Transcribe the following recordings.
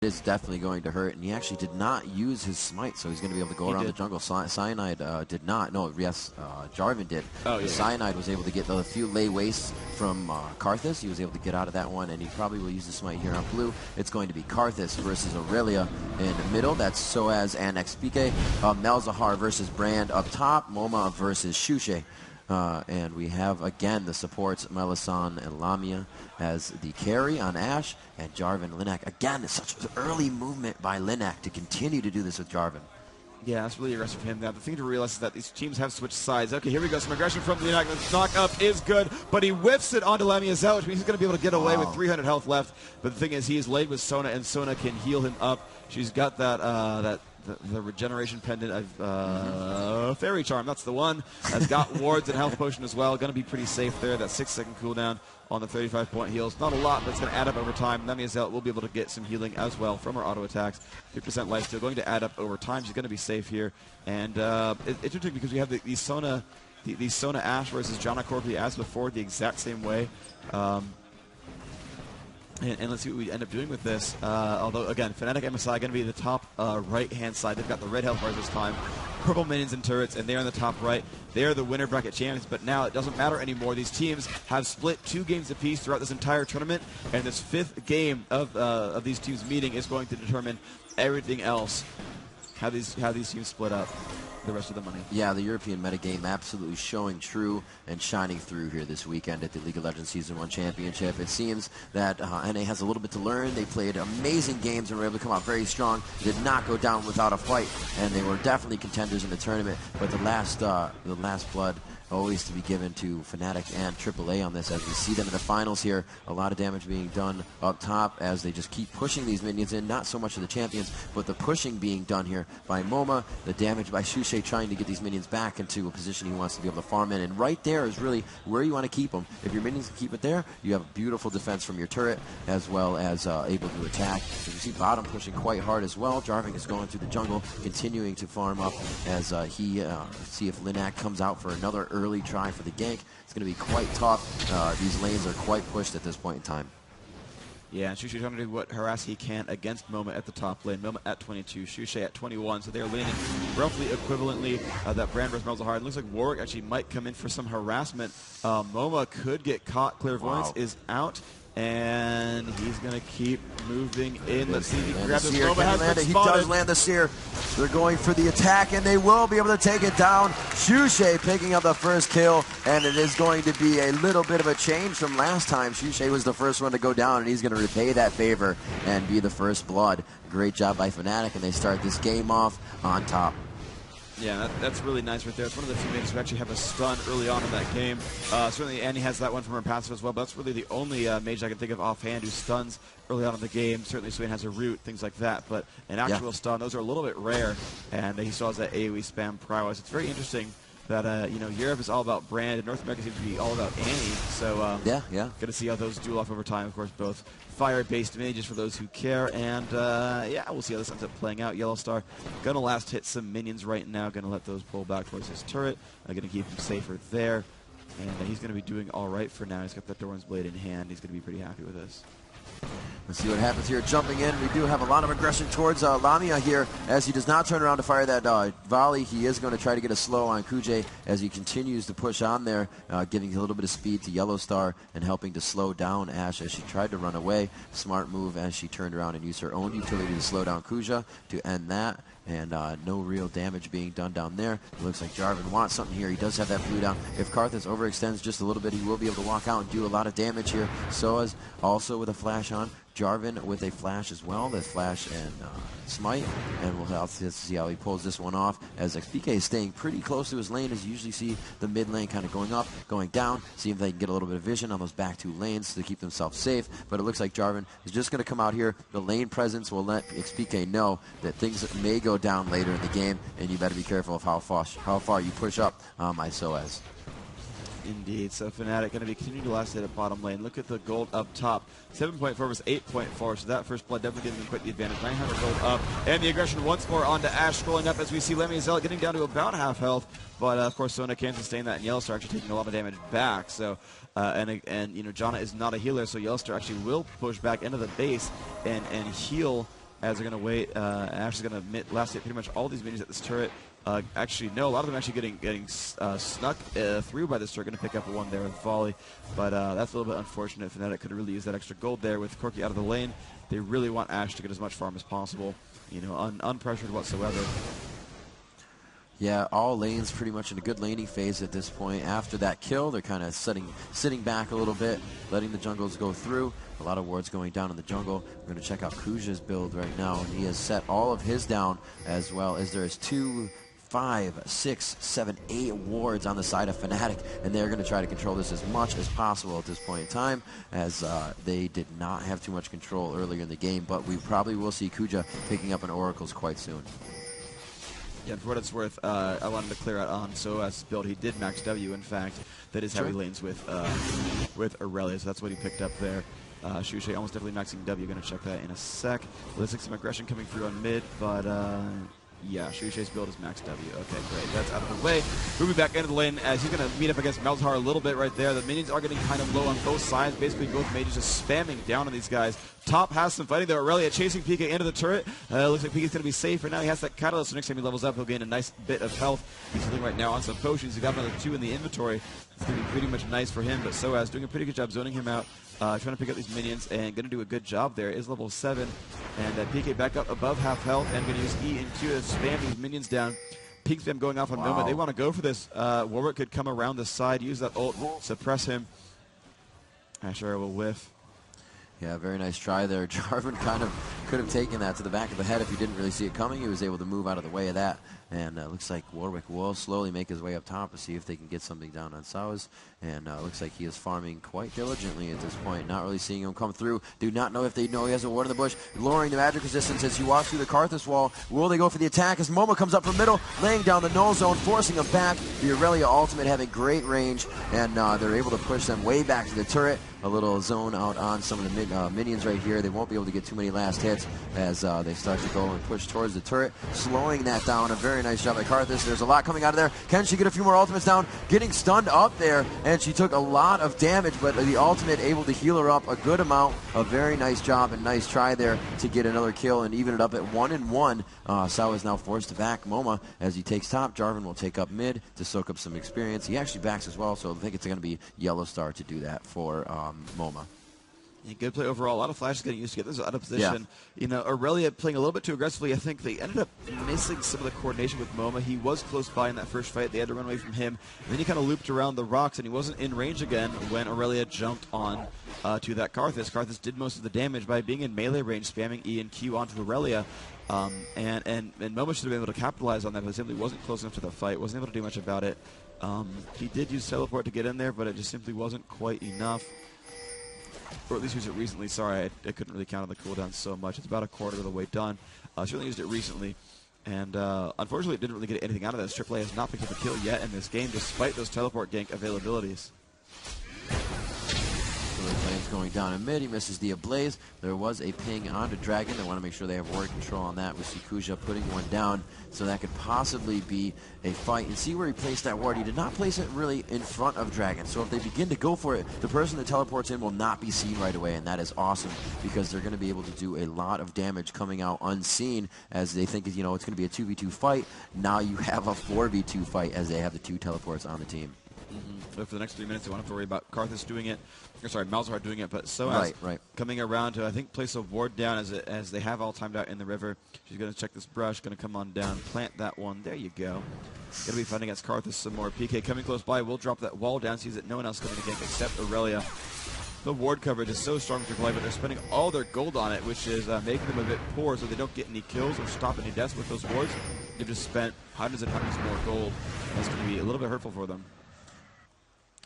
is definitely going to hurt, and he actually did not use his smite, so he's going to be able to go around the jungle. Cyanide did not. No, yes, Jarvan did. Oh, yeah. Cyanide was able to get a few lay wastes from Karthus. He was able to get out of that one, and he probably will use the smite here on blue. It's going to be Karthus versus Aurelia in the middle. That's Soaz and XPK. Malzahar versus Brand up top. MoMA versus Shushe. And we have, again, the supports, Melisande and Lamia as the carry on Ashe, and Jarvan Linac. Again, it's such an early movement by Linac to continue to do this with Jarvan. Yeah, that's really aggressive for him. Now, the thing to realize is that these teams have switched sides. Okay, here we go. Some aggression from Linac. The knock up is good, but he whiffs it onto Lamia Zell, which means he's going to be able to get away with 300 health left. But the thing is, he is laid with Sona, and Sona can heal him up. She's got that the regeneration pendant of Fairy Charm. That's the one. Has got wards and health potion as well. Going to be pretty safe there. That 6-second cooldown on the 35-point heals. Not a lot, but it's going to add up over time. Lamia Zell will be able to get some healing as well from her auto attacks. 50% lifesteal going to add up over time. She's going to be safe here. And it's interesting because we have these Sona Ashe versus Janna Corpy as before, the exact same way. And let's see what we end up doing with this. Although, again, FnaticMSI going to be the top right-hand side. They've got the red health bars this time. Purple minions and turrets, and they're on the top right. They're the winner bracket champions, but now it doesn't matter anymore. These teams have split 2 games apiece throughout this entire tournament, and this 5th game of these teams meeting is going to determine everything else, how these teams split up the rest of the money. Yeah, the European metagame absolutely showing true and shining through here this weekend at the League of Legends Season 1 Championship. It seems that NA has a little bit to learn. They played amazing games and were able to come out very strong. Did not go down without a fight, and they were definitely contenders in the tournament. But the last blood always to be given to Fnatic and AAA on this, as we see them in the finals here. A lot of damage being done up top as they just keep pushing these minions in. Not so much of the champions, but the pushing being done here by MoMA. The damage by Shushe trying to get these minions back into a position he wants to be able to farm in. And right there is really where you want to keep them. If your minions can keep it there, you have a beautiful defense from your turret, as well as able to attack. You see bottom pushing quite hard as well. Jarvan is going through the jungle, continuing to farm up as he see if Linac comes out for another early try for the gank. It's going to be quite tough. These lanes are quite pushed at this point in time. Yeah, and Shushe trying to do what harass he can against MoMA at the top lane. MoMA at 22, Shushe at 21, so they're laning roughly equivalently. That Brand versus Malzahar. It looks like Warwick actually might come in for some harassment. MoMA could get caught. Clairvoyance is out. And he's going to keep moving in. Let's see if he can grab this moment. He does land the Seer. They're going for the attack, and they will be able to take it down. Shushe picking up the first kill, and it is going to be a little bit of a change from last time. Shushe was the first one to go down, and he's going to repay that favor and be the first blood. Great job by Fnatic, and they start this game off on top. Yeah, that's really nice right there. It's one of the few mages who actually have a stun early on in that game. Certainly Annie has that one from her passive as well, but that's really the only mage I can think of offhand who stuns early on in the game. Certainly Swain has a root, things like that, but an actual stun, those are a little bit rare, and he still has that AoE spam prowess. It's very interesting that, Europe is all about Brand, and North America seems to be all about Annie, so going to see how those duel off over time. Of course, both fire-based mages for those who care, and we'll see how this ends up playing out. Yellow Star going to last hit some minions right now, going to let those pull back towards his turret, going to keep him safer there, and he's going to be doing all right for now. He's got that Doran's Blade in hand. He's going to be pretty happy with this. Let's see what happens here. Jumping in, we do have a lot of aggression towards Lamia here, as he does not turn around to fire that volley. He is going to try to get a slow on Kujay as he continues to push on there, giving a little bit of speed to Yellow Star and helping to slow down Ashe as she tried to run away. Smart move as she turned around and used her own utility to slow down Kuja to end that. And no real damage being done down there. It looks like Jarvan wants something here. He does have that blue down. If Karthus overextends just a little bit, he will be able to walk out and do a lot of damage here. Soaz also with a flash on. Jarvan with a flash as well. That's flash and smite. And we'll have to see how he pulls this one off, as XPK is staying pretty close to his lane, as you usually see the mid lane kind of going up, going down. See if they can get a little bit of vision on those back 2 lanes to keep themselves safe. But it looks like Jarvan is just going to come out here. The lane presence will let XPK know that things may go down later in the game, and you better be careful of how far you push up my Soaz. Indeed. So Fnatic going to be continuing to last hit at bottom lane. Look at the gold up top. 7.4 versus 8.4. So that first blood definitely giving them quite the advantage. 900 gold up. And the aggression once more onto Ashe, scrolling up as we see Lamia Zell getting down to about half health. But of course Sona can't sustain that, and Yellowstar actually taking a lot of damage back. So and Janna is not a healer, so Yellowstar actually will push back into the base and heal as they're going to wait. Ash is going to last hit pretty much all these minions at this turret. Actually, no, a lot of them actually getting snuck through by this turret. Going to pick up one there with volley, but that's a little bit unfortunate. Fnatic could have really used that extra gold there with Corki out of the lane. They really want Ash to get as much farm as possible, you know, unpressured whatsoever. Yeah, all lanes pretty much in a good laning phase at this point. After that kill, they're kind of sitting back a little bit, letting the jungles go through. A lot of wards going down in the jungle. We're going to check out Kuja's build right now, and he has set all of his down as well as there is 2, 5, 6, 7, 8 wards on the side of Fnatic, and they're going to try to control this as much as possible at this point in time, as they did not have too much control earlier in the game, but we probably will see Kuja picking up an Oracles quite soon. Yeah, for what it's worth, I wanted to clear out on SOAS's build. He did max W, in fact. That is how he lanes with Aurelia, so that's what he picked up there. Shushay almost definitely maxing W. Going to check that in a sec. Let's see some aggression coming through on mid, but yeah, Shushay's build is max W. Okay, great. That's out of the way. Moving back into the lane as he's going to meet up against Malzahar a little bit right there. The minions are getting kind of low on both sides. Basically, both mages just spamming down on these guys. Top has some fighting there. Aurelia chasing PK into the turret. Looks like PK's going to be safe for now. He has that catalyst, so next time he levels up, he'll gain a nice bit of health. He's sitting right now on some potions. He got another 2 in the inventory. It's going to be pretty much nice for him, but SOAS doing a pretty good job zoning him out. Trying to pick up these minions and going to do a good job there. Is level 7. And PK back up above half health and going to use E and Q to spam these minions down. Peak spam going off on Noma. They want to go for this. Warwick could come around the side, use that ult, suppress him. Asher will whiff. Yeah, very nice try there. Jarvan kind of could have taken that to the back of the head if he didn't really see it coming. He was able to move out of the way of that. And looks like Warwick will slowly make his way up top to see if they can get something down on SOAS. And looks like he is farming quite diligently at this point. Not really seeing him come through. Do not know if they know he has a ward in the bush. Lowering the magic resistance as you walk through the Karthus wall. Will they go for the attack as Momo comes up from middle, laying down the null zone, forcing him back. The Aurelia ultimate having great range. And they're able to push them way back to the turret. A little zone out on some of the minions right here. They won't be able to get too many last hits as they start to go and push towards the turret. Slowing that down. A very nice job by Karthus. There's a lot coming out of there. Can she get a few more ultimates down? Getting stunned up there, and she took a lot of damage, but the ultimate able to heal her up a good amount. A very nice job and nice try there to get another kill and even it up at 1-1. Sao is now forced to back Moma as he takes top. Jarvan will take up mid to soak up some experience. He actually backs as well, so I think it's going to be Yellow Star to do that for Moma. Yeah, good play overall. A lot of flashes getting used to get this out of position. Yeah. You know, Aurelia playing a little bit too aggressively. I think they ended up missing some of the coordination with Moma. He was close by in that first fight. They had to run away from him. And then he kind of looped around the rocks, and he wasn't in range again when Aurelia jumped on to that Karthus. Karthus did most of the damage by being in melee range, spamming E and Q onto Aurelia. And Moma should have been able to capitalize on that, but simply wasn't close enough to the fight. Wasn't able to do much about it. He did use teleport to get in there, but it just simply wasn't quite enough. Or at least used it recently. Sorry, I couldn't really count on the cooldown so much. It's about a quarter of the way done. Certainly used it recently. And unfortunately, it didn't really get anything out of this. AAA has not picked up a kill yet in this game, despite those teleport gank availabilities. Flames going down in mid. He misses the Ablaze. There was a ping onto Dragon. They want to make sure they have ward control on that. We see Kuja putting one down, so that could possibly be a fight. And see where he placed that ward. He did not place it really in front of Dragon. So if they begin to go for it, the person that teleports in will not be seen right away, and that is awesome because they're going to be able to do a lot of damage coming out unseen as they think, you know, it's going to be a 2v2 fight. Now you have a 4v2 fight as they have the 2 teleports on the team. But for the next 3 minutes, they won't have to worry about Karthus doing it. Or sorry, Malzahar doing it, but SOAS coming around to, I think, place a ward down as they have all timed out in the river. She's going to check this brush, going to come on down, plant that one. There you go. Going to be fighting against Karthus some more. PK coming close by, will drop that wall down, sees that no one else coming again except Aurelia. The ward coverage is so strong for AAA, but they're spending all their gold on it, which is making them a bit poor, so they don't get any kills or stop any deaths with those wards. They've just spent hundreds and hundreds more gold. That's going to be a little bit hurtful for them.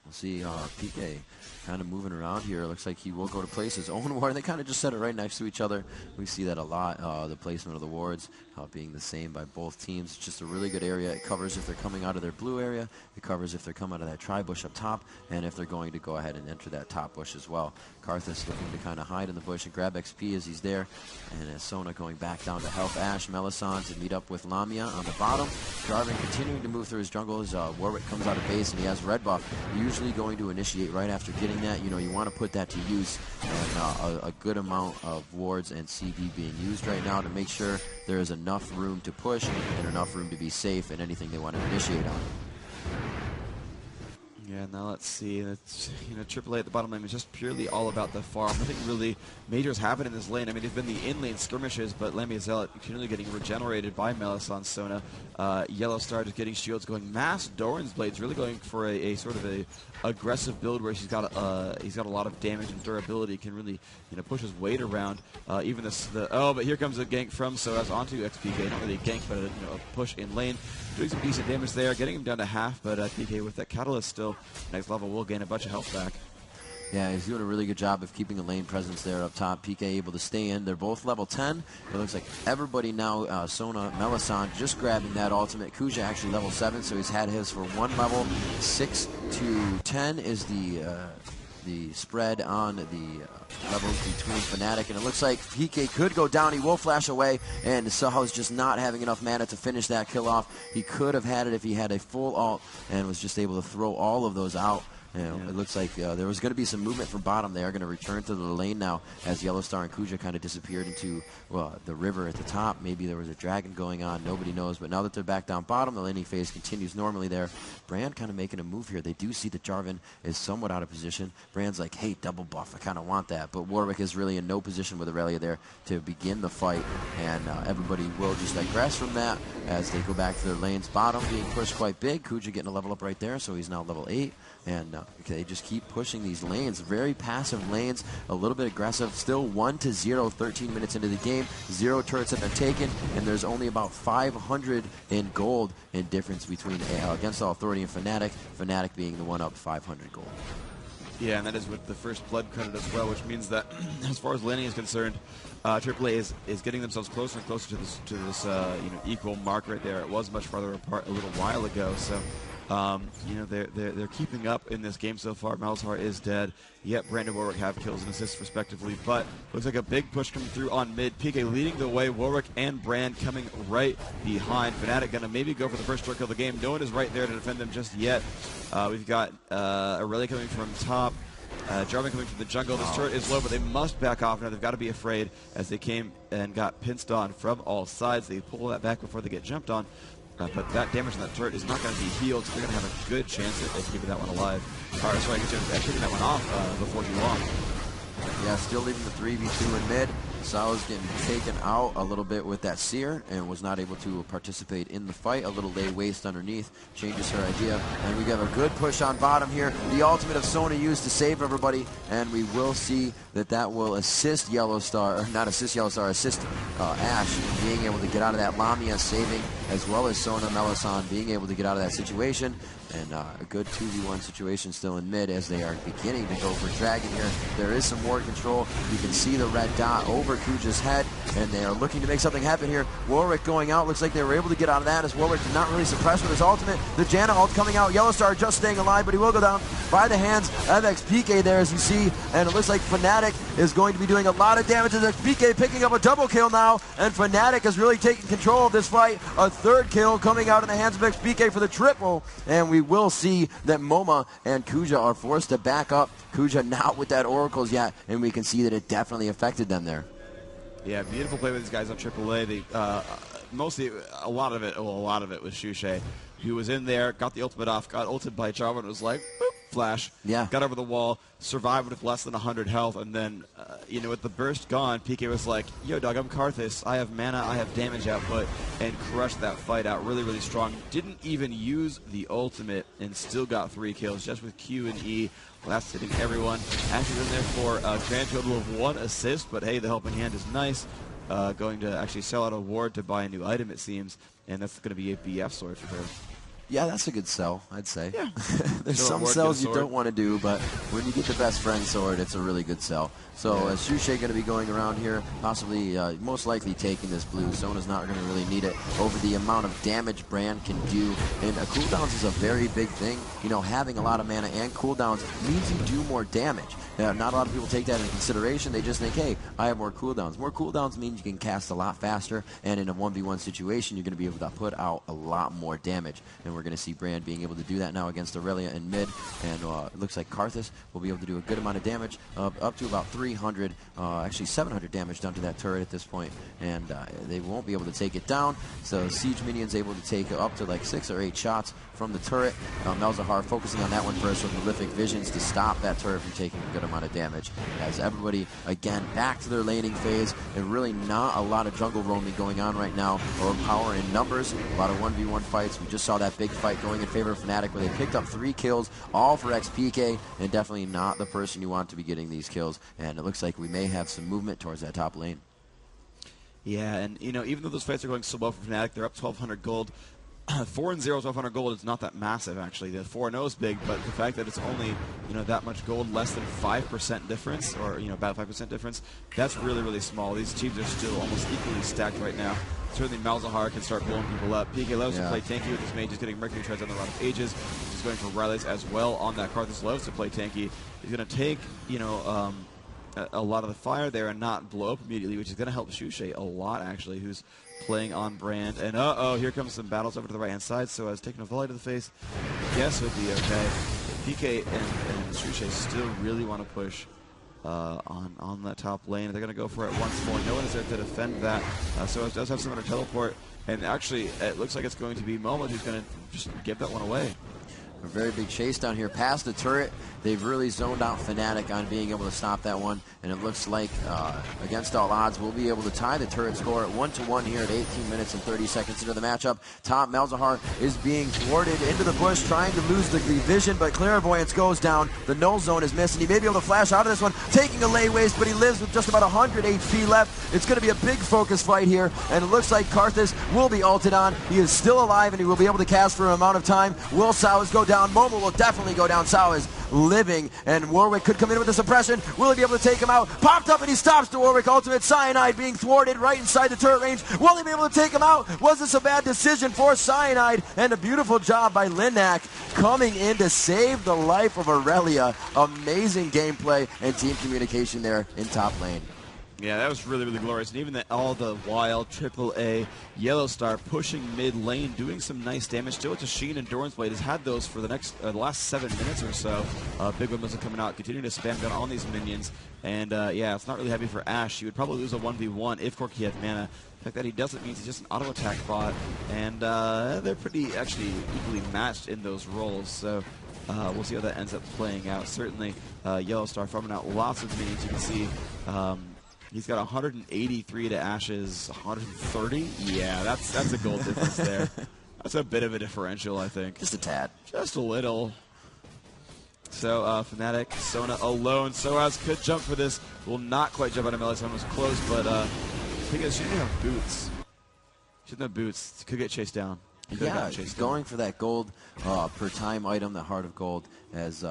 We'll see PK kind of moving around here. Looks like he will go to place his own ward. They kind of just set it right next to each other. We see that a lot, the placement of the wards being the same by both teams. It's just a really good area. It covers if they're coming out of their blue area. It covers if they're coming out of that tri-bush up top, and if they're going to go ahead and enter that top bush as well. Karthus looking to kind of hide in the bush and grab XP as he's there. And as Sona going back down to help Ashe, Melisande to meet up with Lamia on the bottom. Jarvan continuing to move through his jungle as Warwick comes out of base, and he has red buff. Usually usually going to initiate right after getting that. You know, you want to put that to use, and a good amount of wards and CD being used right now to make sure there is enough room to push and enough room to be safe in anything they want to initiate on. Yeah, now let's see. It's, you know, AAA at the bottom lane is just purely all about the farm. Nothing really majors happen in this lane. I mean, it's been the in-lane skirmishes, but Lamia Zealot continually getting regenerated by Melisson Sona. Yellow Star just getting shields going. Mass Doran's Blade's really going for a sort of a aggressive build where he's got a lot of damage and durability. Can really, you know, push his weight around. Even but here comes a gank from Soaz onto XPK. Not really a gank, but a push in lane. Doing some decent damage there, getting him down to half, but PK with that Catalyst still, next level will gain a bunch of health back. Yeah, he's doing a really good job of keeping a lane presence there up top. PK able to stay in. They're both level 10. It looks like everybody now, Sona, Melisson, just grabbing that ultimate. Kuja actually level 7, so he's had his for one level. 6 to 10 is the spread on the levels between Fnatic, and it looks like PK could go down. He will flash away, and Saha's just not having enough mana to finish that kill off. He could have had it if he had a full ult and was just able to throw all of those out. You know, it looks like there was going to be some movement from bottom. They are going to return to the lane now as Yellow Star and Kuja kind of disappeared into the river at the top. Maybe there was a dragon going on. Nobody knows. But now that they're back down bottom, the laning phase continues normally there. Brand kind of making a move here. They do see that Jarvan is somewhat out of position. Brand's like, hey, double buff. I kind of want that. But Warwick is really in no position with Aurelia there to begin the fight. And everybody will just digress from that as they go back to their lanes. Bottom being pushed quite big. Kuja getting a level up right there, so he's now level 8. And they just keep pushing these lanes. Very passive lanes, a little bit aggressive. Still 1-0, 13 minutes into the game. 0 turrets have been taken, and there's only about 500 in gold in difference between Against All Authority and Fnatic. Fnatic being the one up 500 gold. Yeah, and that is with the first blood credit as well, which means that as far as laning is concerned, AAA is getting themselves closer and closer to this equal mark right there. It was much farther apart a little while ago, so. They're keeping up in this game so far. Malzahar is dead. Yet Brandon Warwick have kills and assists respectively, but looks like a big push coming through on mid. PK leading the way. Warwick and Brand coming right behind. Fnatic gonna maybe go for the first turret kill of the game. No one is right there to defend them just yet. We've got Aurelia coming from top. Jarvan coming from the jungle. This turret is low, but they must back off now. They've got to be afraid as they came and got pinched on from all sides. They pull that back before they get jumped on. But that damage on that turret is not going to be healed, so they're going to have a good chance at keeping that one alive. Sorry, kicking that one off before too long. Yeah, still leaving the 3v2 in mid. Sal's getting taken out a little bit with that Seer and was not able to participate in the fight. A little lay waste underneath changes her idea. And we got a good push on bottom here. The ultimate of Sona used to save everybody, and we will see that will assist Yellow Star, or not assist Yellow Star, assist Ashe being able to get out of that. Lamia saving, as well as Sona Melisson being able to get out of that situation. And a good 2v1 situation still in mid as they are beginning to go for Dragon here. There is some ward control. You can see the red dot over Kuja's head, and they are looking to make something happen here. Warwick going out. Looks like they were able to get out of that as Warwick did not really suppress with his ultimate. The Janna ult coming out. Yellow Star just staying alive, but he will go down by the hands of XPK there, as you see. And it looks like Fnatic is going to be doing a lot of damage as XPK picking up a double kill now. And Fnatic is really taking control of this fight. A third kill coming out in the hands of XPK for the triple. And we will see that Moma and Kuja are forced to back up. Kuja not with that Oracles yet, and we can see that it definitely affected them there. Yeah, beautiful play with these guys on AAA. They, a lot of it was Shushay, who was in there, got the ultimate off, got ulted by Jarvan, and was like, boop, flash. Yeah. Got over the wall, survived with less than 100 health, and then, with the burst gone, PK was like, yo, dog, I'm Karthus. I have mana, I have damage output, and crushed that fight out really, really strong. Didn't even use the ultimate and still got 3 kills just with Q and E. Last hitting everyone. Ashe is in there for a grand total of 1 assist, but hey, the helping hand is nice. Going to actually sell out a ward to buy a new item, it seems, and that's going to be a BF sword for her. Yeah, that's a good sell, I'd say. Yeah. There's some sells you don't want to do, but when you get the best friend sword, it's a really good sell. So is Shushay going to be going around here, possibly, most likely taking this blue. Sona's not going to really need it over the amount of damage Brand can do. And cooldowns is a very big thing. Having a lot of mana and cooldowns means you do more damage. Not a lot of people take that into consideration. They just think, hey, I have more cooldowns. More cooldowns means you can cast a lot faster, and in a 1v1 situation, you're going to be able to put out a lot more damage. And we're going to see Brand being able to do that now against Aurelia in mid, and it looks like Karthus will be able to do a good amount of damage, up to about 300, actually 700 damage done to that turret at this point, and they won't be able to take it down, so Siege Minion's able to take up to like 6 or 8 shots from the turret. Malzahar focusing on that one first with Malefic Visions to stop that turret from taking a good amount of damage, as everybody again back to their laning phase, and really not a lot of jungle roaming going on right now, or power in numbers, a lot of 1v1 fights. We just saw that big fight going in favor of Fnatic where they picked up 3 kills, all for XPK, and definitely not the person you want to be getting these kills, and it looks like we may have some movement towards that top lane. Yeah, and you know, even though those fights are going so well for Fnatic, they're up 1,200 gold. 4-0 is 1,200 gold is not that massive, actually. The 4-0 is big, but the fact that it's only, you know, that much gold, less than 5% difference, or, you know, about 5% difference, that's really, really small. These teams are still almost equally stacked right now. Certainly Malzahar can start blowing people up. PK loves to play tanky with his mage. He's getting Mercury Treads on the run of Ages. He's going for Rileys as well on that Karthus loves to play tanky. He's going to take, you know, a lot of the fire there and not blow up immediately, which is going to help Shushay a lot, actually, who's playing on Brand. And uh-oh, here comes some battles over to the right-hand side. So as taking a volley to the face, yes, would be okay. PK and Shushay still really want to push on that top lane. They're going to go for it once more. No one is there to defend that. So it does have someone to teleport. And actually, it looks like it's going to be Momo who's going to just give that one away. A very big chase down here past the turret. They've really zoned out Fnatic on being able to stop that one, and it looks like against all odds we'll be able to tie the turret score at 1-1 here at 18 minutes and 30 seconds into the matchup. Top Malzahar is being thwarted into the bush, trying to lose the vision, but Clairvoyance goes down. The null zone is missed, and he may be able to flash out of this one, taking a lay waste, but he lives with just about 100 HP left. It's going to be a big focus fight here, and it looks like Karthus will be ulted on. He is still alive, and he will be able to cast for an amount of time. Will Sowers go down? Momo will definitely go down. Sowers living, and Warwick could come in with the suppression. Will he be able to take him out? Popped up, and he stops the Warwick ultimate. Cyanide being thwarted right inside the turret range. Will he be able to take him out? Was this a bad decision for Cyanide? And a beautiful job by Linhack coming in to save the life of Aurelia. Amazing gameplay and team communication there in top lane. Yeah, that was really, really glorious. And even all the wild AAA Yellow Star pushing mid lane, doing some nice damage. Still, it's a Sheen Endurance Blade. Has had those for the last 7 minutes or so. Big Win wasn't coming out, continuing to spam down on these minions. And yeah, it's not really heavy for Ashe. He would probably lose a 1v1 if Corki had mana. The fact that he doesn't means he's just an auto attack bot. And they're pretty actually equally matched in those roles. So we'll see how that ends up playing out. Certainly, Yellow Star farming out lots of minions. You can see. He's got 183 to Ashe's 130. Yeah, that's a gold difference there. That's a bit of a differential, I think. Just a tad. Just a little. So Fnatic, Sona alone. Soaz could jump for this. Will not quite jump out of melee. Sona was close, but because she didn't have boots. She didn't have boots. Could get chased down. Yeah, he's going for that gold per time item, the Heart of Gold, as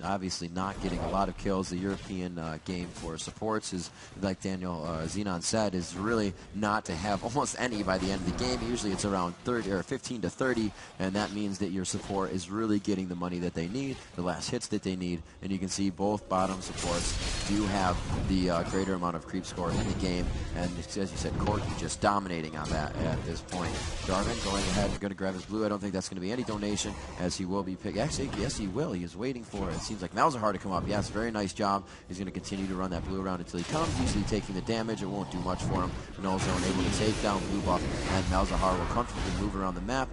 obviously not getting a lot of kills. The European game for supports is, like Daniel Xenon said, is really not to have almost any by the end of the game. Usually it's around 30 or 15 to 30, and that means that your support is really getting the money that they need, the last hits that they need, and you can see both bottom supports do have the greater amount of creep score in the game, and as you said, Corki just dominating on that at this point. Jarvan going ahead and going to grab his blue. I don't think that's going to be any donation, as he will be picked. Actually, yes, he will. He is waiting for it. It seems like Malzahar to come up. Yes, very nice job. He's going to continue to run that blue around until he comes, usually taking the damage. It won't do much for him. Null zone able to take down blue buff, and Malzahar will comfortably move around the map.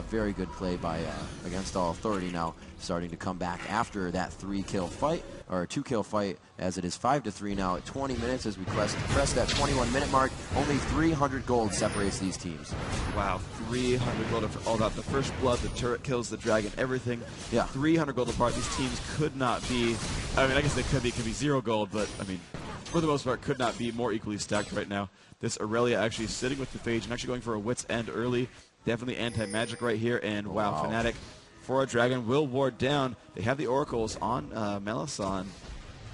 Very good play by Against All Authority now, starting to come back after that 3-kill fight, or 2-kill fight, as it is 5-3 now at 20 minutes as we press that 21-minute mark. Only 300 gold separates these teams. Wow, 300 gold for all that. The first blood, the turret kills the dragon, everything. Yeah. 300 gold apart. These teams could not be, I mean, I guess they could be, it could be 0 gold, but I mean, for the most part, could not be more equally stacked right now. This Aurelia actually sitting with the Phage and actually going for a Wit's End early. Definitely anti-magic right here, and wow, Fnatic for a dragon will ward down. They have the oracles on Melisande.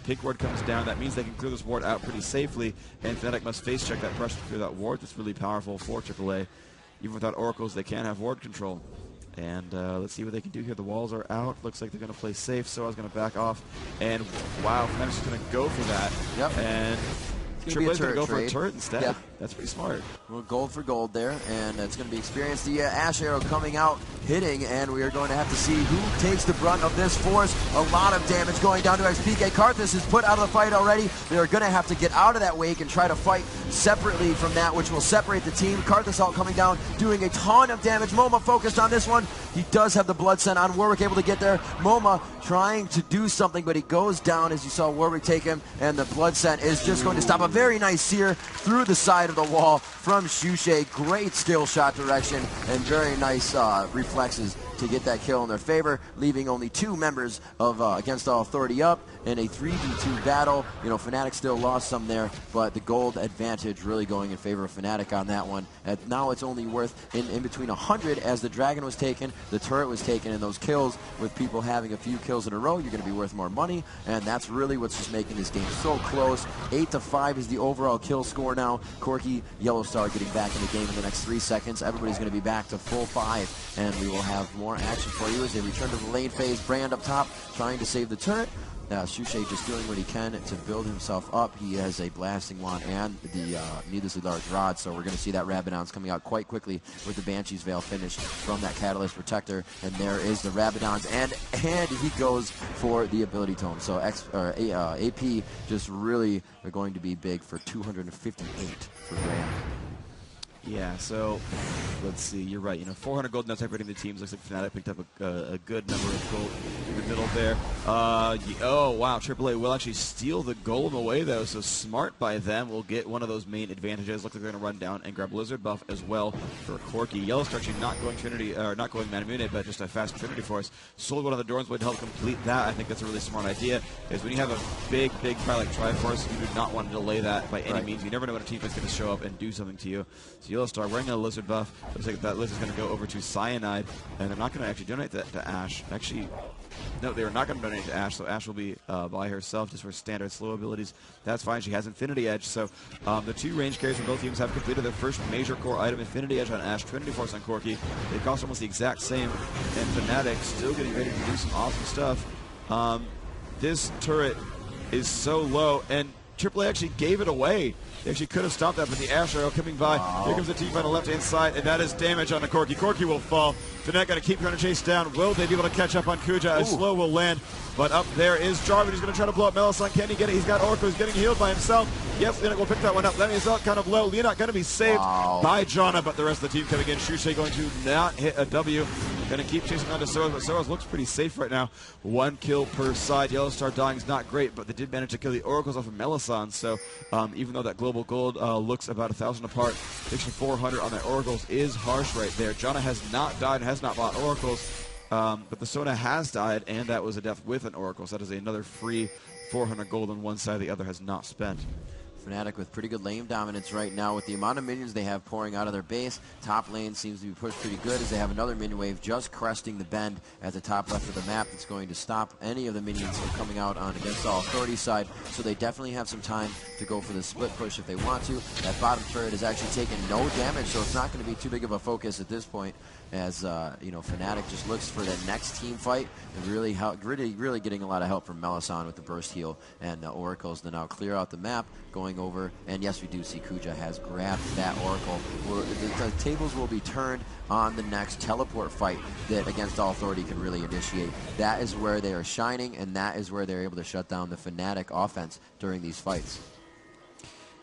Pink ward comes down. That means they can clear this ward out pretty safely, and Fnatic must face check that pressure to clear that ward. That's really powerful for AAA. Even without oracles, they can have ward control. And let's see what they can do here. The walls are out. Looks like they're going to play safe, so I was going to back off. And wow, Fnatic's just going to go for that. Yep. And going to be a turret go for a trade. turret instead. Yeah. That's pretty smart. Well, gold for gold there, and it's going to be experienced. The Ash Arrow coming out, hitting, and we are going to have to see who takes the brunt of this force. A lot of damage going down to XPK. Karthus is put out of the fight already. They are going to have to get out of that wake and try to fight separately from that, which will separate the team. Karthus out coming down, doing a ton of damage. Moma focused on this one. He does have the blood scent on. Warwick able to get there. Moma trying to do something, but he goes down as you saw Warwick take him, and the blood scent is just going to stop. A very nice sear through the side of the wall from Shushay. Great skill shot direction and very nice reflexes to get that kill in their favor, leaving only 2 members of Against All Authority up in a 3v2 battle. You know, Fnatic still lost some there, but the gold advantage really going in favor of Fnatic on that one. And now it's only worth in between 100 as the dragon was taken, the turret was taken, and those kills with people having a few kills in a row, you're going to be worth more money, and that's really what's just making this game so close. 8-5 is the overall kill score now. Corki, Yellowstar getting back in the game in the next 3 seconds. Everybody's going to be back to full 5, and we will have more action for you as they return to the lane phase. Brand up top trying to save the turret. Shushay just doing what he can to build himself up. He has a blasting wand and the needlessly large rod, so we're going to see that Rabadon's coming out quite quickly with the Banshee's Veil finish from that Catalyst Protector, and there is the Rabadon's, and he goes for the ability tome. So AP just really are going to be big for 258 for Graham. Yeah, so let's see. You're right. You know, 400 gold now separating the teams. Looks like Fnatic picked up a good number of gold in the middle there. Oh, wow. AAA will actually steal the golem away, though, so smart by them. We'll get one of those main advantages. Looks like they're going to run down and grab Blizzard buff as well for Corki. Yellowstar actually not going Trinity, or not going Manamune, but just a fast Trinity Force. Sold one of the Dorns would help complete that. I think that's a really smart idea, is when you have a big fight like Triforce, you do not want to delay that by any means. You never know when a teammate's going to show up and do something to you. So Yellowstar wearing a Lizard buff. Looks like that Lizard's going to go over to Cyanide, and they're not going to actually donate that to Ashe. Actually, no, they are not going to donate to Ashe, so Ashe will be by herself just for standard slow abilities. That's fine. She has Infinity Edge, so the 2 range carries from both teams have completed their first major core item, Infinity Edge on Ashe, Trinity Force on Corki. They cost almost the exact same, and Fnatic still getting ready to do some awesome stuff. This turret is so low, and AAA actually gave it away. They actually could have stopped that, but the Ash Arrow coming by. Wow. Here comes the team on the left-hand side, and that is damage on the Corki. Corki will fall. Fnatic going to keep trying to chase down. Will they be able to catch up on Kuja? A slow will land, but up there is Jarvan. He's going to try to blow up Melisande. Can he get it? He's got Oracle. He's getting healed by himself. Yes, Fnatic will pick that one up. That is out kind of low. Leonard going to be saved by Janna, but the rest of the team coming in. Shushay going to not hit a W. Going to keep chasing on to Soros, but Soros looks pretty safe right now. 1 kill per side. Yellowstar dying is not great, but they did manage to kill the Oracles off of Melisande, so even though that global gold looks about 1,000 apart, extra 400 on their Oracles is harsh right there. Janna has not died and has not bought Oracles, but the Sona has died, and that was a death with an Oracle, so that is another free 400 gold on one side, the other has not spent. Fnatic with pretty good lane dominance right now with the amount of minions they have pouring out of their base. Top lane seems to be pushed pretty good as they have another minion wave just cresting the bend at the top left of the map that's going to stop any of the minions from coming out on Against All Authority side. So they definitely have some time to go for the split push if they want to. That bottom turret is actually taking no damage, so it's not going to be too big of a focus at this point, as you know, Fnatic just looks for the next team fight and really getting a lot of help from Melisande with the burst heal and Oracles to now clear out the map, going over, and yes, we do see Kuja has grabbed that Oracle. The tables will be turned on the next teleport fight that Against All Authority can really initiate. That is where they are shining, and that is where they're able to shut down the Fnatic offense during these fights.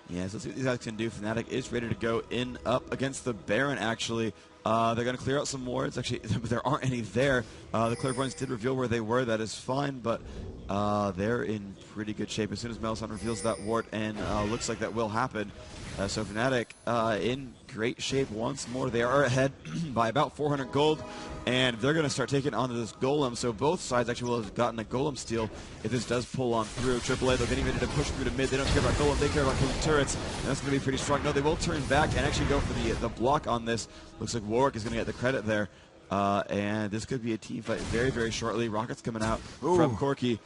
Yeah, so let's see what these guys can do. Fnatic is ready to go in up against the Baron, actually. They're going to clear out some wards. Actually, there aren't any there. The Clairvoyants did reveal where they were. That is fine, but they're in pretty good shape as soon as Melisande reveals that ward, and looks like that will happen. So Fnatic in great shape once more. They are ahead by about 400 gold, and they're going to start taking on this Golem. So both sides actually will have gotten a Golem steal if this does pull on through. AAA, they're getting ready to push through to mid. They don't care about Golem, they care about killing turrets, and that's going to be pretty strong. No, they will turn back and actually go for the block on this. Looks like Warwick is going to get the credit there. And this could be a team fight very, very shortly. Rockets coming out from Corki.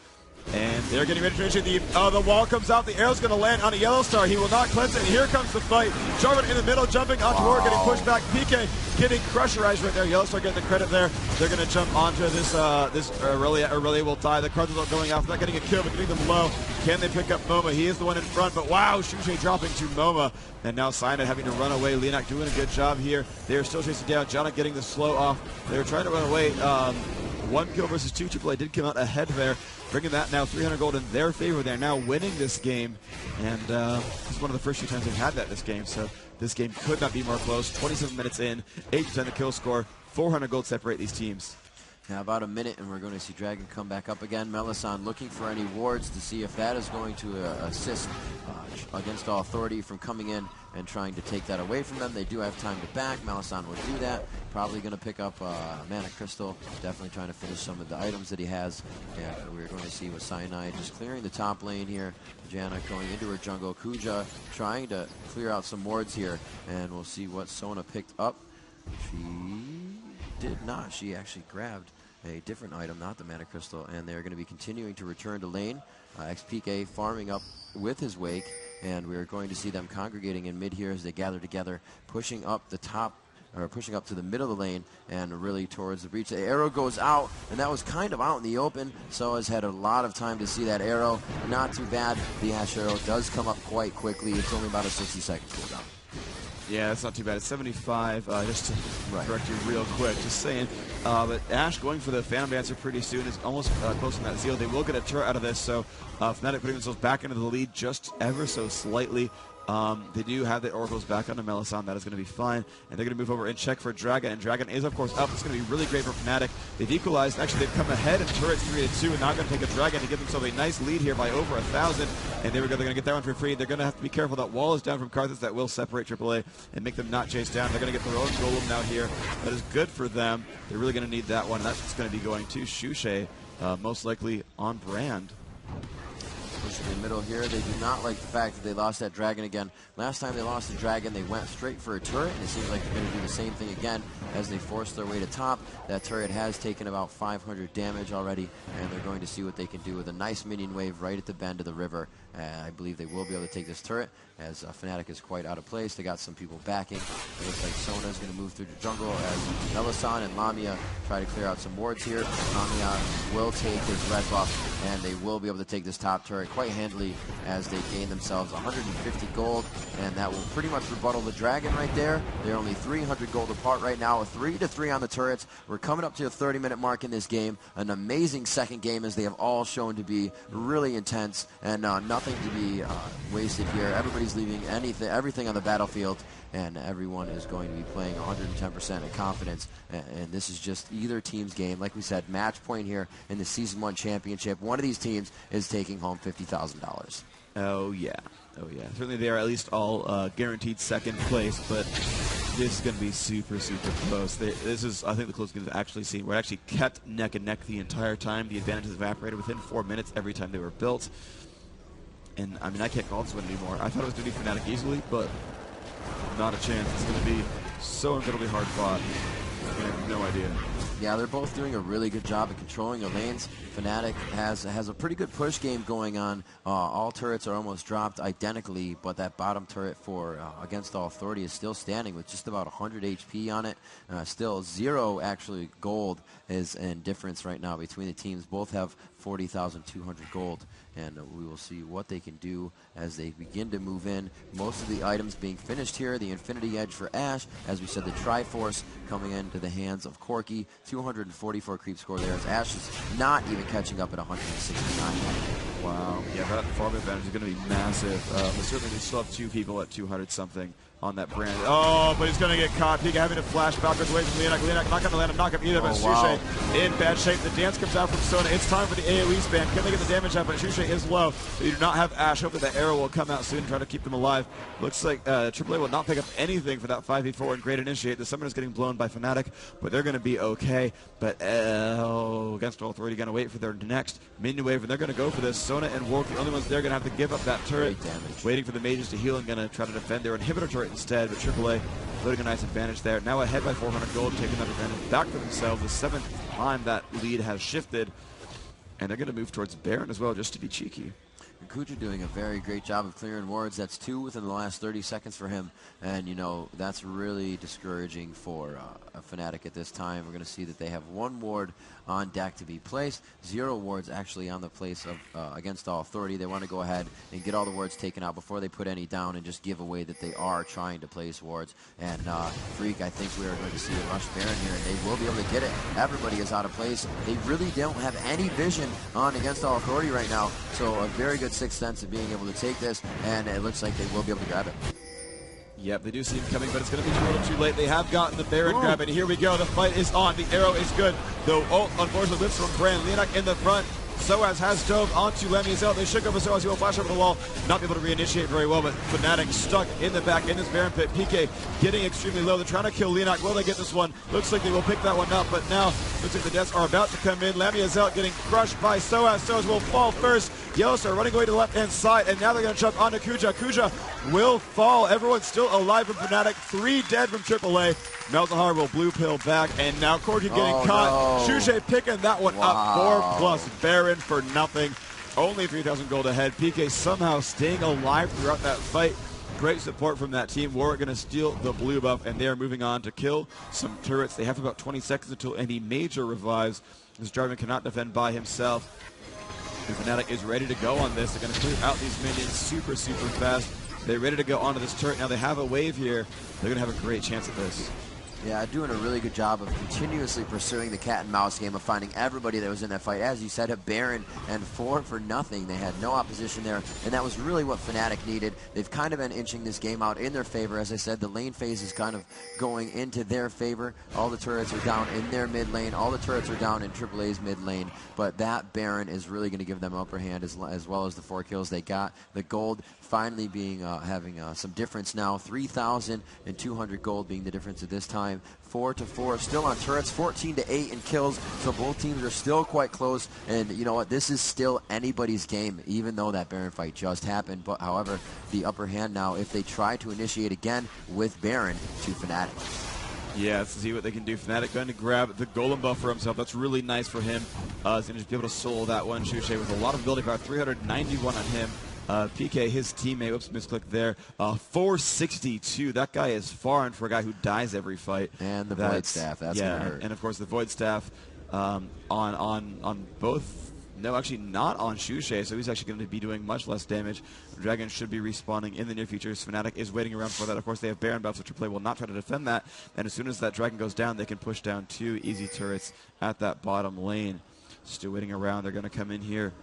And they're getting ready to initiate the wall comes out. The arrow's going to land on a Yellowstar. He will not cleanse it. And here comes the fight. Jarvan in the middle, jumping onto Warwick, getting pushed back. PK getting pressurized right there. Yellowstar getting the credit there. They're going to jump onto this Aurelia. Aurelia will die. The Cardinals are going after that, getting a kill, but getting them low. Can they pick up MoMA? He is the one in front, but wow, Shushay dropping to MoMA. And now Cyanide having to run away. Leonak doing a good job here. They are still chasing down. Jana getting the slow off. They were trying to run away. 1 kill versus 2. AAA did come out ahead there, bringing that now 300 gold in their favor. They're now winning this game, and this is one of the first few times they've had that this game, so this game could not be more close. 27 minutes in, 8-10 the kill score, 400 gold separate these teams. Now about a minute, and we're going to see Dragon come back up again. Melisande looking for any wards to see if that is going to assist against All Authority from coming in and trying to take that away from them. They do have time to back. Melisande will do that. Probably going to pick up Mana Crystal. Definitely trying to finish some of the items that he has. And we're going to see with Cyanide just clearing the top lane here. Jana going into her jungle. Kuja trying to clear out some wards here. And we'll see what Sona picked up. She did not. She actually grabbed a different item, not the Mana Crystal, and they're going to be continuing to return to lane. XPK farming up with his Wake, and we're going to see them congregating in mid here as they gather together, pushing up the top, or pushing up to the middle of the lane and really towards the breach. The arrow goes out, and that was kind of out in the open. So has had a lot of time to see that arrow. Not too bad. The Ash arrow does come up quite quickly. It's only about a 60-second cooldown. Yeah, that's not too bad. It's 75, just to correct you real quick, just saying. But Ash going for the Phantom Dancer pretty soon is almost close on that Zeal. They will get a turret out of this, so Fnatic putting themselves back into the lead just ever so slightly. They do have the Oracles back onto Melisande. That is going to be fine. And they're going to move over and check for Dragon. And Dragon is, of course, up. It's going to be really great for Fnatic. They've equalized. Actually, they've come ahead in turrets 3-2. And now going to take a Dragon to give themselves a nice lead here by over 1,000. And there we go. They're going to get that one for free. They're going to have to be careful. That wall is down from Karthus. That will separate AAA and make them not chase down. They're going to get their own Golem now here. That is good for them. They're really going to need that one. That's going to be going to Shushay, most likely on brand. Pushing in the middle here. They do not like the fact that they lost that Dragon again. Last time they lost the Dragon, they went straight for a turret, and it seems like they're going to do the same thing again as they force their way to top. That turret has taken about 500 damage already, and they're going to see what they can do with a nice minion wave right at the bend of the river. I believe they will be able to take this turret, as Fnatic is quite out of place. They got some people backing. It looks like Sona is going to move through the jungle as Melisande and Lamia try to clear out some wards here. Lamia will take his red buff, and they will be able to take this top turret quite handily as they gain themselves 150 gold, and that will pretty much rebuttal the Dragon right there. They're only 300 gold apart right now, a 3-3 on the turrets. We're coming up to a 30-minute mark in this game. An amazing second game, as they have all shown to be really intense, and nothing to be wasted here. Everybody's leaving everything on the battlefield, and everyone is going to be playing 110% in confidence. And this is just either team's game. Like we said, match point here in the Season 1 championship. One of these teams is taking home $50,000. Oh, yeah. Oh, yeah. Certainly they are at least all guaranteed second place, but this is going to be super, super close. This is, I think, the closest we've actually seen. We're actually kept neck and neck the entire time. The advantages evaporated within 4 minutes every time they were built. And, I mean, I can't call this one anymore. I thought it was going to be Fnatic easily, but not a chance. It's going to be so incredibly hard fought. I have no idea. Yeah, they're both doing a really good job of controlling the lanes. Fnatic has a pretty good push game going on. All turrets are almost dropped identically, but that bottom turret for against All Authority is still standing with just about 100 HP on it. Still 0 actually gold is in difference right now between the teams. Both have 40,200 gold, and we will see what they can do as they begin to move in. Most of the items being finished here. The Infinity Edge for Ashe, as we said, the Triforce coming into the hands of Corki. 244 creep score there, as Ashe is not even catching up at 169. Wow. Yeah, that farm advantage is going to be massive. But certainly they still have 2 people at 200 something on that brand. Oh, but he's going to get caught. Pika having to flash backwards away from Leonak. Leonak not going to land a knockup either, but Shushay in bad shape. The dance comes out from Sona. It's time for the AoE spam. Can they get the damage out? But Shushay is low. They do not have Ashe. Hopefully that arrow will come out soon and try to keep them alive. Looks like AAA will not pick up anything for that 5v4 and Great Initiate. The Summoner is getting blown by Fnatic, but they're going to be okay. But against All Authority, going to wait for their next minion wave, and they're going to go for this. Sona and Wolf, the only ones they're going to have to give up that turret. Waiting for the mages to heal and going to try to defend their inhibitor turret instead, but AAA putting a nice advantage there. Now ahead by 400 gold, taking that advantage back for themselves. The 7th time that lead has shifted, and they're going to move towards Baron as well, just to be cheeky. Kuja doing a very great job of clearing wards. That's 2 within the last 30 seconds for him, and you know that's really discouraging for of Fnatic at this time. We're going to see that they have 1 ward on deck to be placed, 0 wards actually on the place of against all authority. They want to go ahead and get all the wards taken out before they put any down and just give away that they are trying to place wards. And Freak, I think we are going to see a rush Baron here, and they will be able to get it. Everybody is out of place. They really don't have any vision on against all authority right now, so a very good sixth sense of being able to take this, and it looks like they will be able to grab it. Yep, they do see him coming, but it's going to be a little too late. They have gotten the Baron grab, and here we go. The fight is on. The arrow is good. The ult, unfortunately, whips from Brand. Leonak in the front. Soaz has dove onto LeMiazel. They should go for Soaz. He will flash over the wall. Not be able to reinitiate very well, but Fnatic stuck in the back in this Baron pit. PK getting extremely low. They're trying to kill Leonak. Will they get this one? Looks like they will pick that one up, but now looks like the deaths are about to come in. LeMiazel getting crushed by Soaz. Soaz will fall first. Yellowstar running away to the left-hand side, and now they're going to jump onto Kuja. Kuja will fall. Everyone's still alive from Fnatic. 3 dead from AAA. Malzahar will blue pill back, and now Corki getting caught. No. Shushay picking that one up. 4+ Baron for nothing. Only 3,000 gold ahead. PK somehow staying alive throughout that fight. Great support from that team. Warwick going to steal the blue buff, and they are moving on to kill some turrets. They have about 20 seconds until any major revives. This Jarvan cannot defend by himself. And Fnatic is ready to go on this. They're going to clear out these minions super, super fast. They're ready to go onto this turret. Now they have a wave here. They're going to have a great chance at this. Yeah, doing a really good job of continuously pursuing the cat and mouse game of finding everybody that was in that fight. As you said, a Baron and 4 for nothing. They had no opposition there, and that was really what Fnatic needed. They've kind of been inching this game out in their favor. As I said, the lane phase is kind of going into their favor. All the turrets are down in their mid lane. All the turrets are down in AAA's mid lane, but that Baron is really going to give them upper hand as well as the 4 kills they got. The gold finally being having some difference now. 3,200 gold being the difference at this time. 4-4 still on turrets, 14-8 in kills, so both teams are still quite close. And you know what, this is still anybody's game, even though that Baron fight just happened. But however, the upper hand now if they try to initiate again with Baron to Fnatic. Yeah, let's see what they can do. Fnatic going to grab the golem buff for himself. That's really nice for him. He's going to just be able to solo that one. Shushay with a lot of ability power, 391 on him. PK, his teammate, whoops, misclicked there, 462. That guy is foreign for a guy who dies every fight. And the Void Staff, that's going to hurt. And of course the Void Staff on both, no, actually not on Shushay, so he's actually going to be doing much less damage. Dragon should be respawning in the near future. Fnatic is waiting around for that. Of course, they have Baron buffs, so AAA will not try to defend that. And as soon as that Dragon goes down, they can push down 2 easy turrets at that bottom lane. Still waiting around. They're going to come in here.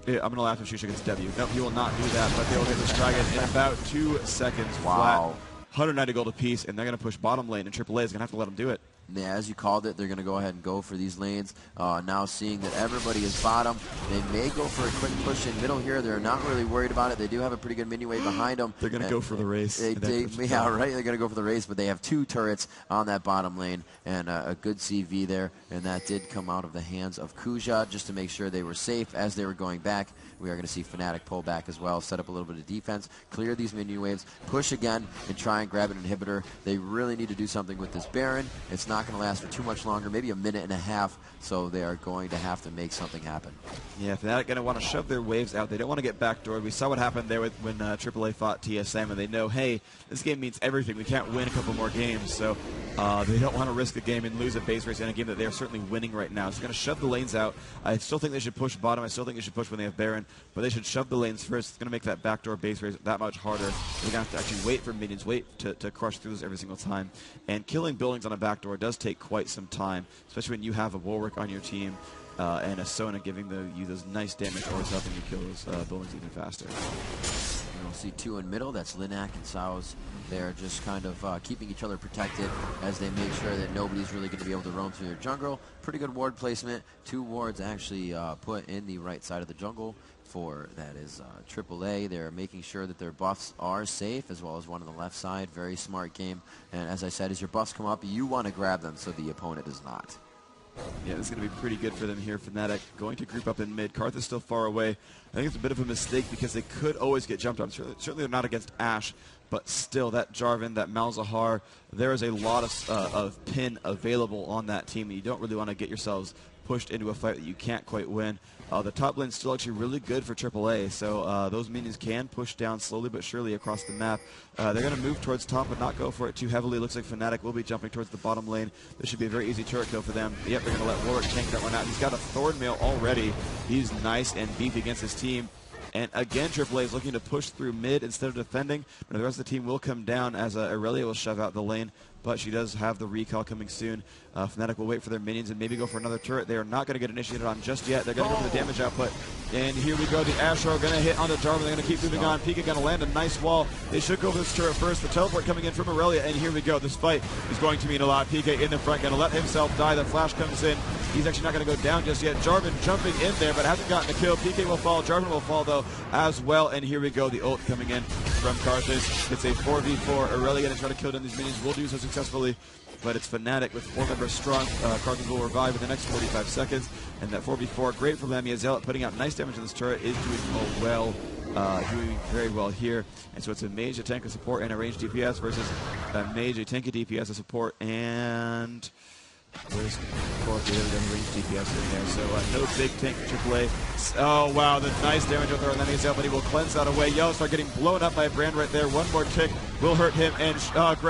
I'm going to laugh if Shushay gets W. No, he will not do that, but they will get this Dragon in about 2 seconds flat. 190 gold apiece, and they're going to push bottom lane, and AAA is going to have to let them do it. Yeah, as you called it, they're going to go ahead and go for these lanes. Now seeing that everybody is bottom, they may go for a quick push in middle here. They're not really worried about it. They do have a pretty good minion wave behind them. They're going to go for the race. Yeah, right. They're going to go for the race, but they have 2 turrets on that bottom lane and a good CV there. And that did come out of the hands of Kuja just to make sure they were safe as they were going back. We are going to see Fnatic pull back as well, set up a little bit of defense, clear these minion waves, push again, and try and grab an inhibitor. They really need to do something with this Baron. It's not going to last for too much longer, maybe a minute and a half, so they are going to have to make something happen. Yeah, Fnatic going to want to shove their waves out. They don't want to get backdoored. We saw what happened there when AAA fought TSM, and they know, hey, this game means everything. We can't win a couple more games, so they don't want to risk a game and lose a base race in a game that they are certainly winning right now. So they're going to shove the lanes out. I still think they should push bottom. I still think they should push when they have Baron, but they should shove the lanes first. It's going to make that backdoor base race that much harder. They're going to have to actually wait for minions, wait to crush through this every single time. And killing buildings on a backdoor does take quite some time, especially when you have a Warwick on your team and a Sona giving you those nice damage, or it's helping you kill those buildings even faster. We'll see 2 in middle. That's Linak and Sauz. They're just kind of keeping each other protected as they make sure that nobody's really going to be able to roam through their jungle. Pretty good ward placement. 2 wards actually put in the right side of the jungle for that is AAA. They're making sure that their buffs are safe, as well as one on the left side. Very smart game. And as I said, as your buffs come up, you want to grab them so the opponent does not. Yeah, this is going to be pretty good for them here. Fnatic going to group up in mid. Karth is still far away. I think it's a bit of a mistake because they could always get jumped on. Certainly they're not against Ashe, but still, that Jarvan, that Malzahar, there is a lot of pin available on that team, and you don't really want to get yourselves pushed into a fight that you can't quite win. The top lane's still actually really good for AAA, so those minions can push down slowly but surely across the map. They're going to move towards top but not go for it too heavily. Looks like Fnatic will be jumping towards the bottom lane. This should be a very easy turret kill for them. Yep, they're going to let Warwick tank that one out. He's got a Thornmail already. He's nice and beefy against his team. And again, AAA is looking to push through mid instead of defending. But the rest of the team will come down as Aurelia will shove out the lane. But she does have the recall coming soon. Fnatic will wait for their minions and maybe go for another turret. They are not going to get initiated on just yet. They're going to go for the damage output. And here we go. The Asher going to hit onto Jarvan. They're going to keep moving on. Pika going to land a nice wall. They should go for this turret first. The teleport coming in from Aurelia. And here we go. This fight is going to mean a lot. Pika in the front, going to let himself die. The flash comes in. He's actually not going to go down just yet. Jarvan jumping in there, but hasn't gotten a kill. PK will fall. Jarvan will fall, though, as well. And here we go. The ult coming in from Karthus. It's a 4v4. Aurelia going to try to kill down these minions. Will do so successfully. But it's Fnatic with 4 members strong. Karthus will revive in the next 45 seconds. And that 4v4, great for Lamia Zealot, putting out nice damage on this turret, is doing doing very well here. And so it's a mage, a tank, a support, and a ranged DPS versus a mage, a tank, a DPS, a support, and... Where's Corky? There we go, range DPS in there. So no big tank for AAA. Oh, wow, the nice damage with our Lamia Zealot, but he will cleanse that away. Yellowstar getting blown up by Brand right there. One more tick will hurt him. And Cyanide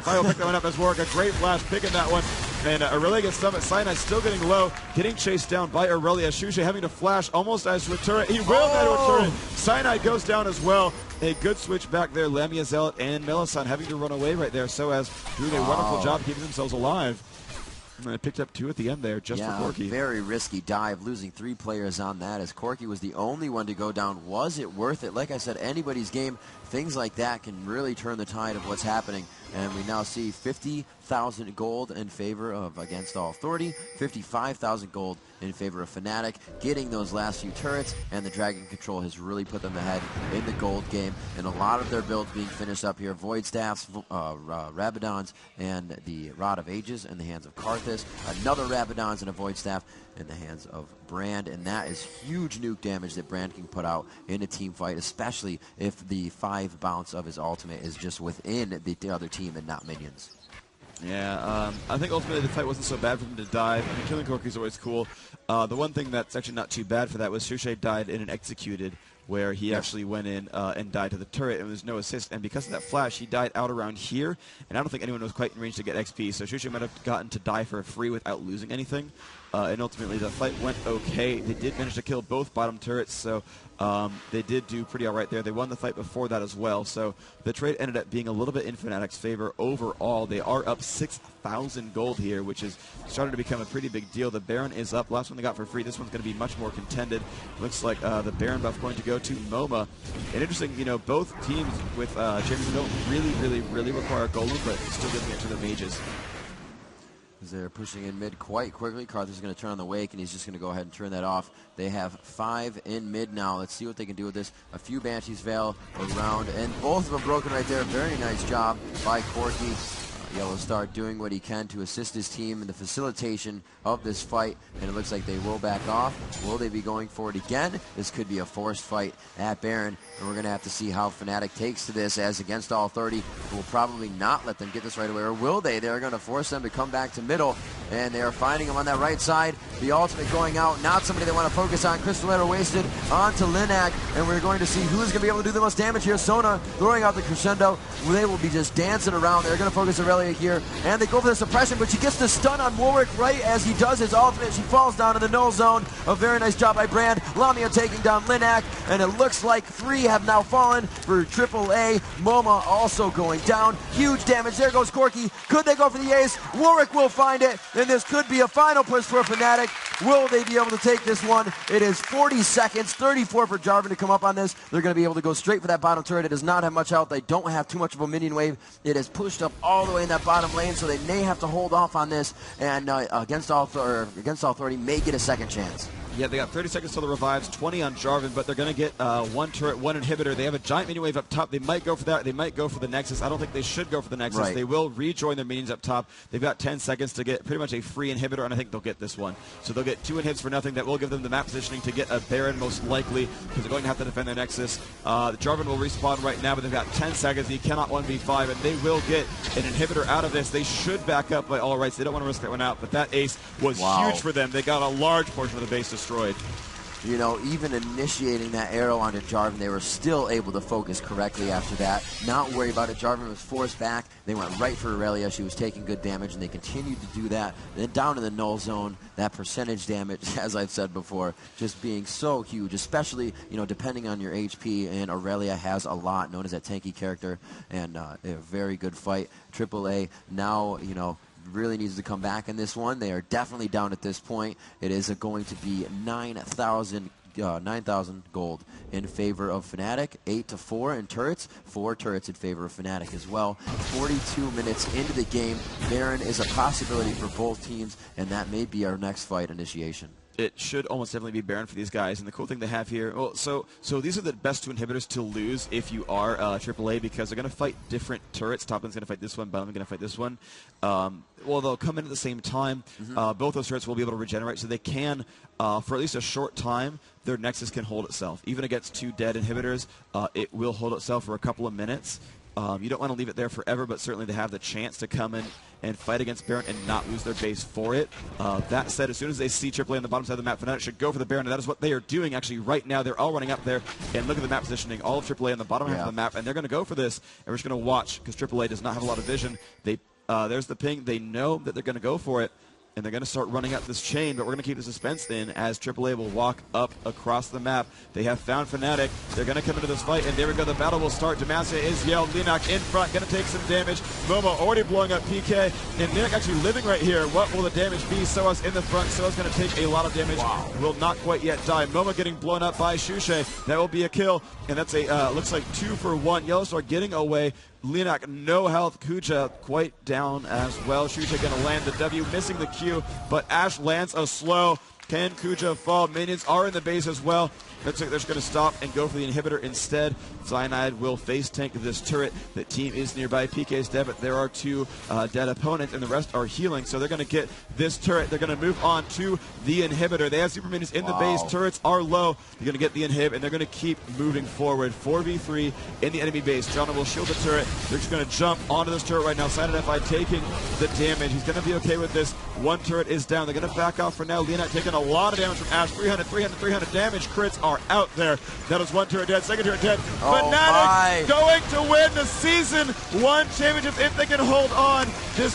finally will pick that one up as Warwick. A great flash picking that one. And Aurelia gets stunned, but Cyanide still getting low, getting chased down by Aurelia. Shusha having to flash almost as to a turret. He will die to a turret. Cyanide goes down as well. A good switch back there. Lamia Zealot and Melisande having to run away right there. So as doing a wonderful job keeping themselves alive. And I picked up 2 at the end there just for Corky. Very risky dive, losing 3 players on that as Corky was the only one to go down. Was it worth it? Like I said, anybody's game, things like that can really turn the tide of what's happening. And we now see 50,000 gold in favor of Against All Authority, 55,000 gold in favor of Fnatic, getting those last few turrets, and the Dragon Control has really put them ahead in the gold game. And a lot of their builds being finished up here. Void Staffs, Rabadons, and the Rod of Ages in the hands of Karthus. Another Rabadons and a Void Staff in the hands of Brand, and that is huge nuke damage that Brand can put out in a team fight, especially if the 5 bounce of his ultimate is just within the other team and not minions. Yeah, I think ultimately the fight wasn't so bad for him to dive. I mean, killing Corky is always cool. The one thing that's actually not too bad for that was Shusha died in an executed, where he actually went in and died to the turret, and there was no assist. And because of that flash, he died out around here, and I don't think anyone was quite in range to get XP. So Shusha might have gotten to die for free without losing anything. And ultimately, the fight went okay. They did manage to kill both bottom turrets, so they did do pretty all right there. They won the fight before that as well. So the trade ended up being a little bit in Fnatic's favor overall. They are up 6,000 gold here, which is starting to become a pretty big deal. The Baron is up. Last one they got for free. This one's going to be much more contended. Looks like the Baron buff going to go to Moma. And interesting, you know, both teams with champions don't really require golden, but still giving it to the mages. They're pushing in mid quite quickly. Karthus is going to turn on the wake, and he's just going to go ahead and turn that off. They have 5 in mid now. Let's see what they can do with this. A few Banshees Veil around, and both of them broken right there. Very nice job by Corky. Yellowstar doing what he can to assist his team in the facilitation of this fight, and it looks like they will back off. Will they be going for it again? This could be a forced fight at Baron, and we're going to have to see how Fnatic takes to this, as Against All 30 will probably not let them get this right away, or will they? They're going to force them to come back to middle, and they are finding him on that right side. The ultimate going out, not somebody they want to focus on. Crystal Letter wasted onto Linac, and we're going to see who's going to be able to do the most damage here. Sona throwing out the crescendo. They will be just dancing around. They're going to focus Aurelia here, and they go for the suppression, but she gets the stun on Warwick right as he does his ultimate. She falls down in the null zone. A very nice job by Brand. Lamia taking down Linac, and it looks like 3 have now fallen for AAA. Moma also going down. Huge damage. There goes Corky. Could they go for the ace? Warwick will find it, and this could be a final push for Fnatic. Will they be able to take this one? It is 40 seconds, 34 for Jarvan to come up on this. They're going to be able to go straight for that bottom turret. It does not have much health. They don't have too much of a minion wave. It is pushed up all the way in that bottom lane, so they may have to hold off on this, and Against All 30 may get a second chance. Yeah, they got 30 seconds till the revives, 20 on Jarvan, but they're going to get one turret, one inhibitor. They have a giant minion wave up top. They might go for that. They might go for the Nexus. I don't think they should go for the Nexus. Right. They will rejoin their minions up top. They've got 10 seconds to get pretty much a free inhibitor, and I think they'll get this one. So they'll get 2 inhibs for nothing. That will give them the map positioning to get a Baron most likely, because they're going to have to defend their Nexus. The Jarvan will respawn right now, but they've got 10 seconds. He cannot 1v5, and they will get an inhibitor out of this. They should back up by all rights. They don't want to risk that one out, but that ace was huge for them. They got a large portion of the base destroyed. You know, even initiating that arrow onto Jarvan, they were still able to focus correctly after that. Not worry about it. Jarvan was forced back. They went right for Aurelia. She was taking good damage, and they continued to do that. Then down in the null zone, that percentage damage, as I've said before, just being so huge, especially, you know, depending on your HP. And Aurelia has a lot, known as that tanky character, and a very good fight. aAa now, you know, really needs to come back in this one. They are definitely down at this point. It is going to be 9,000 gold in favor of Fnatic, 8-4 in turrets, 4 turrets in favor of Fnatic as well. 42 minutes into the game, Baron is a possibility for both teams, and that may be our next fight initiation. It should almost definitely be Baron for these guys. And the cool thing they have here, well, so these are the best 2 inhibitors to lose if you are AAA, because they're going to fight different turrets. Top lane's going to fight this one, bottom lane's going to fight this one. Well, they'll come in at the same time. Both those turrets will be able to regenerate, so they can, for at least a short time, their Nexus can hold itself. Even against 2 dead inhibitors, it will hold itself for a couple of minutes. You don't want to leave it there forever, but certainly they have the chance to come in and fight against Baron and not lose their base for it. That said, as soon as they see AAA on the bottom side of the map, Fnatic should go for the Baron, and that is what they are doing actually right now. They're all running up there, and look at the map positioning. All of AAA on the bottom half of the map, and they're going to go for this, and we're just going to watch, because AAA does not have a lot of vision. There's the ping. They know that they're going to go for it, and they're going to start running up this chain, but we're going to keep the suspense in as AAA will walk up across the map. They have found Fnatic. They're going to come into this fight, and there we go. The battle will start. Demacia is yelled. Linak in front, going to take some damage. Momo already blowing up PK, and Linak actually living right here. What will the damage be? Soa's in the front. Soa's going to take a lot of damage. Will not quite yet die. Momo getting blown up by Shushe. That will be a kill, and that's a looks like 2 for 1. Yellowstar getting away. Linak, no health. Kuja quite down as well. Shusha going to land the W, missing the Q, but Ashe lands a slow. Can Kuja fall? Minions are in the base as well. Looks like they're just going to stop and go for the inhibitor instead. Cyanide will face tank this turret. The team is nearby. PK's dead, but there are 2 dead opponents, and the rest are healing. So they're going to get this turret. They're going to move on to the inhibitor. They have super minions in the base. Turrets are low. They're going to get the inhib, and they're going to keep moving forward. 4v3 in the enemy base. Jonah will shield the turret. They're just going to jump onto this turret right now. Cyanide FI taking the damage. He's going to be okay with this. 1 turret is down. They're going to back off for now. Linak taking a lot of damage from Ashe. 300 damage. Crits are out there. That is 1 turret dead, 2nd turret dead. Fnatic going to win the Season 1 championship if they can hold on. This